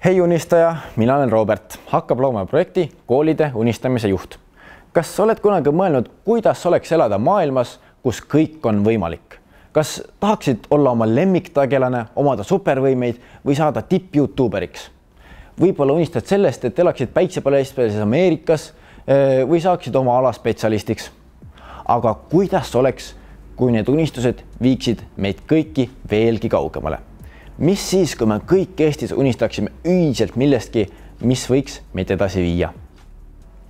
Hei unistaja, mina olen Robert, Hakkab looma projekti koolide unistamise juht. Kas oled kunagi mõelnud, kuidas oleks elada maailmas, kus kõik on võimalik? Kas tahaksid olla oma lemmiktegelane, omada supervõimeid või saada tipp-YouTuberiks? Võib-olla unistad sellest, et elaksid päiksepaleises Ameerikas või saaksid oma ala spetsialistiks. Aga kuidas oleks, kui need unistused viiksid meid kõiki veelgi kaugemale? Mis siis, kui me kõik Eestis unistaksime ühiselt millestki, mis võiks meid edasi viia?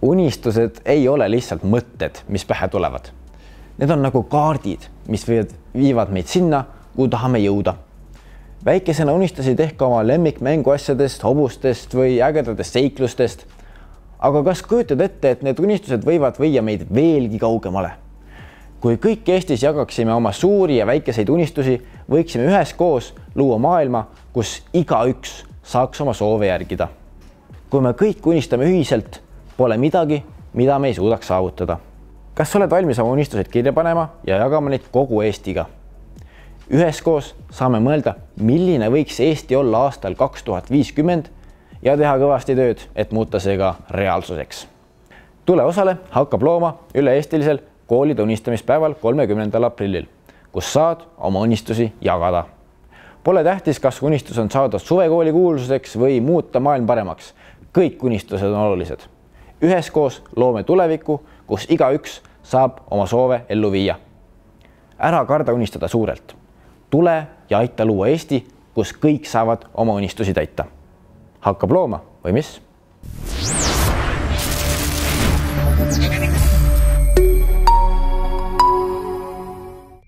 Unistused ei ole lihtsalt mõtted, mis pähe tulevad. Need on nagu kaardid, mis viivad meid sinna, kuhu tahame jõuda. Väikesena unistasid ehk oma lemmikmänguasjadest, hobustest või ägedatest seiklustest. Aga kas kujutad ette, et need unistused võivad viia meid veelgi kaugemale? Kui kõik Eestis jagaksime oma suuri ja väikeseid unistusi, võiksime üheskoos luua maailma, kus igaüks saaks oma soove järgida. Kui me kõik unistame ühiselt, pole midagi, mida me ei suudaks saavutada. Kas oled valmis oma unistused kirja panema ja jagama neid kogu Eestiga? Üheskoos saame mõelda, milline võiks Eesti olla aastal 2050 ja teha kõvasti tööd, et muuta see ka reaalsuseks. Tule osale Hakkab looma üle-eestilisel koolide unistamispäeval 30. aprillil, kus saad oma unistusi jagada. Pole tähtis, kas unistus on saada suvekooli kuulsuseks või muuta maailm paremaks. Kõik unistused on olulised. Üheskoos loome tuleviku, kus igaüks saab oma soove ellu viia. Ära karda unistada suurelt. Tule ja aita luua Eesti, kus kõik saavad oma unistusi täita. Hakkab looma või mis?